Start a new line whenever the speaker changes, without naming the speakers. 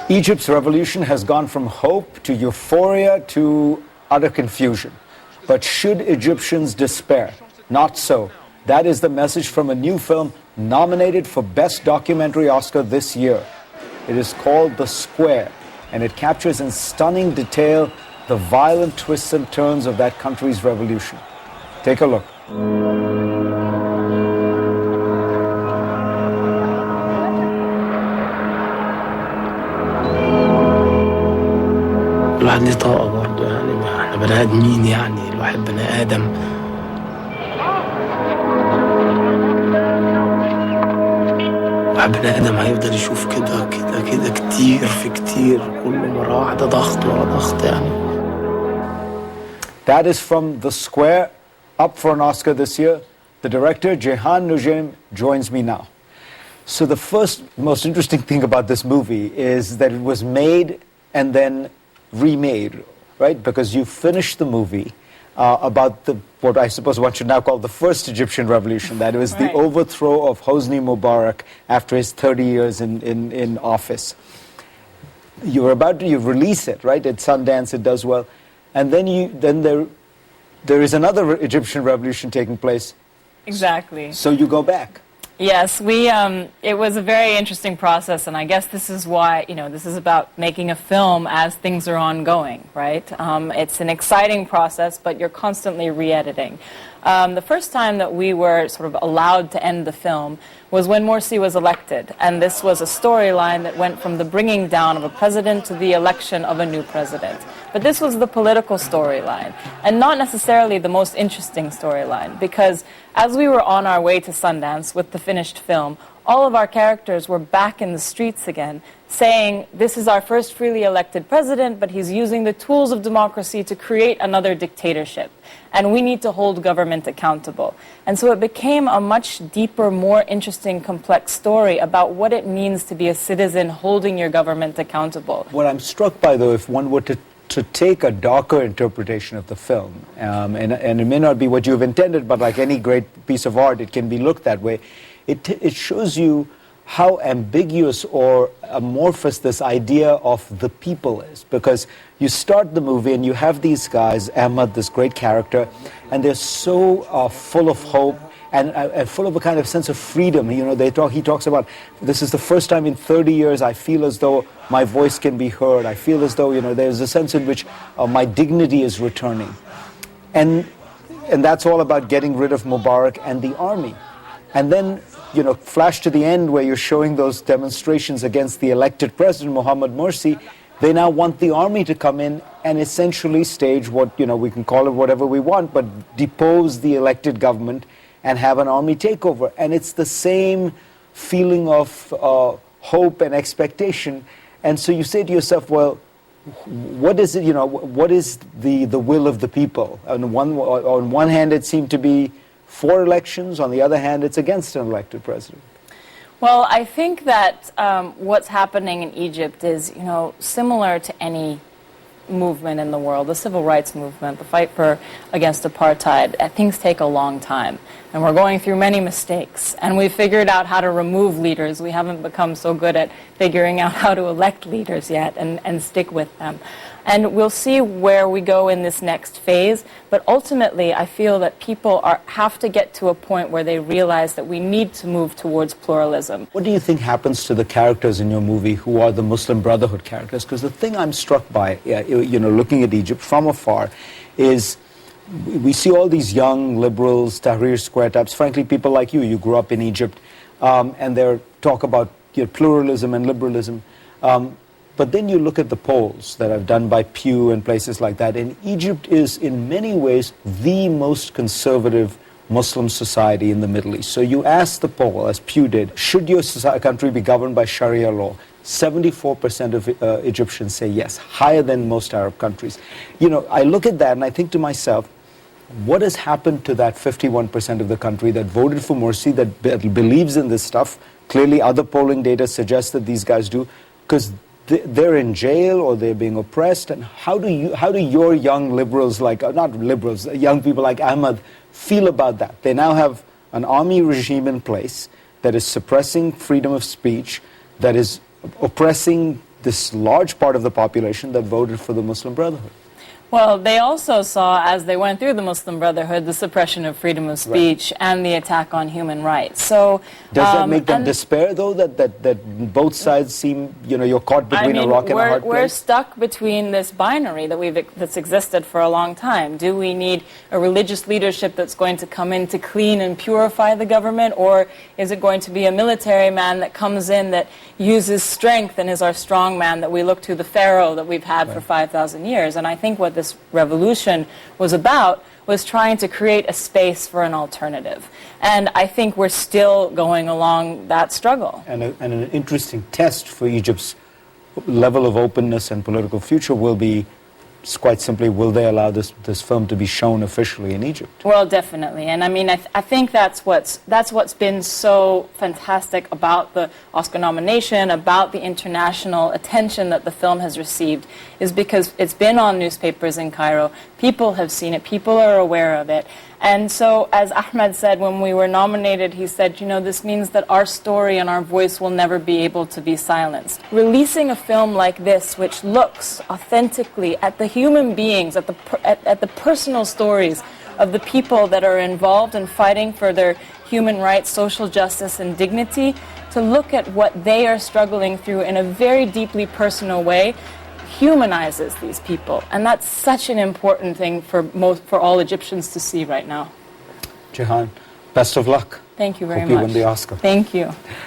Egypt's revolution has gone from hope to euphoria to utter confusion. But should Egyptians despair? Not so. That is the message from a new film nominated for Best Documentary Oscar this year. It is called The Square, and it captures in stunning detail the violent twists and turns of that country's revolution. Take a look.
الواحد ليه طاقة برضه يعني احنا بني آدمين يعني الواحد بني آدم الواحد بني آدم هيفضل يشوف كده كده كده كتير في كتير كل مرة واحدة ضغط ورا ضغط يعني.
That is from The Square, up for an Oscar this year. The director, Noujaim, joins me now. So the first, most interesting thing about this movie is that it was made and then remade, right? Because you finished the movie about what I suppose one should now call the first Egyptian revolution. That was the overthrow of Hosni Mubarak after his 30 years in office. You were about to release it, right? At Sundance, it does well. And then there is another Egyptian revolution taking place.
Exactly.
So you go back.
Yes, it was a very interesting process, and I guess this is why, this is about making a film as things are ongoing, right? It's an exciting process, but you're constantly re-editing. The first time that we were sort of allowed to end the film was when Morsi was elected, and this was a storyline that went from the bringing down of a president to the election of a new president. But this was the political storyline, and not necessarily the most interesting storyline, because as we were on our way to Sundance with the finished film, all of our characters were back in the streets again, saying, this is our first freely elected president, but he's using the tools of democracy to create another dictatorship. And we need to hold government accountable. And so it became a much deeper, more interesting, complex story about what it means to be a citizen holding your government accountable.
What I'm struck by, though, if one were to take a darker interpretation of the film, and it may not be what you've intended, but like any great piece of art, it can be looked that way. It shows you how ambiguous or amorphous this idea of the people is. Because you start the movie and you have these guys, Ahmad, this great character, and they're so full of hope and full of a kind of sense of freedom. He talks about, this is the first time in 30 years I feel as though my voice can be heard. I feel as though, there's a sense in which my dignity is returning. And that's all about getting rid of Mubarak and the army. And then, flash to the end where you're showing those demonstrations against the elected president, Mohamed Morsi. They now want the army to come in and essentially stage what, we can call it whatever we want, but depose the elected government and have an army takeover. And it's the same feeling of hope and expectation. And so you say to yourself, well, what is it, what is the will of the people? On one hand, it seemed to be for elections. On the other hand, it's against an elected president.
Well, I think that what's happening in Egypt is, similar to any movement in the world, the civil rights movement, the fight against apartheid. Things take a long time, and we're going through many mistakes. And we've figured out how to remove leaders. We haven't become so good at figuring out how to elect leaders yet and stick with them. And we'll see where we go in this next phase. But ultimately, I feel that people have to get to a point where they realize that we need to move towards pluralism.
What do you think happens to the characters in your movie who are the Muslim Brotherhood characters? Because the thing I'm struck by, looking at Egypt from afar, is we see all these young liberals, Tahrir Square types, frankly, people like you grew up in Egypt, and they talk about pluralism and liberalism. But then you look at the polls that are done by Pew and places like that, and Egypt is in many ways the most conservative Muslim society in the Middle East. So you ask the poll, as Pew did, should your country be governed by Sharia law? 74% of Egyptians say yes, higher than most Arab countries. I look at that and I think to myself, what has happened to that 51% of the country that voted for Morsi, that believes in this stuff? Clearly other polling data suggests that these guys do, because they're in jail or they're being oppressed. And how do your young liberals, not liberals, young people like Ahmad, feel about that? They now have an army regime in place that is suppressing freedom of speech, that is oppressing this large part of the population that voted for the Muslim Brotherhood.
Well, they also saw, as they went through the Muslim Brotherhood, the suppression of freedom of speech and the attack on human rights. So,
does that make them despair, though, that both sides seem, you're caught between a rock and a hard place?
We're stuck between this binary that's existed for a long time. Do we need a religious leadership that's going to come in to clean and purify the government, or is it going to be a military man that comes in that uses strength and is our strong man that we look to, the pharaoh that we've had for 5,000 years? And I think what this revolution was about was trying to create a space for an alternative. And I think we're still going along that struggle.
And an interesting test for Egypt's level of openness and political future will be, quite simply, will they allow this film to be shown officially in Egypt?
Well, definitely. And I mean, I think that's what's been so fantastic about the Oscar nomination, about the international attention that the film has received, is because it's been on newspapers in Cairo. People have seen it. People are aware of it. And so, as Ahmed said when we were nominated, he said, this means that our story and our voice will never be able to be silenced. Releasing a film like this, which looks authentically at the human beings, at the personal stories of the people that are involved in fighting for their human rights, social justice, and dignity, to look at what they are struggling through in a very deeply personal way, humanizes these people, and that's such an important thing for all Egyptians to see right now.
Jehan, best of luck.
Thank you very
much.
much.
Hope you win the Oscar.
Thank you.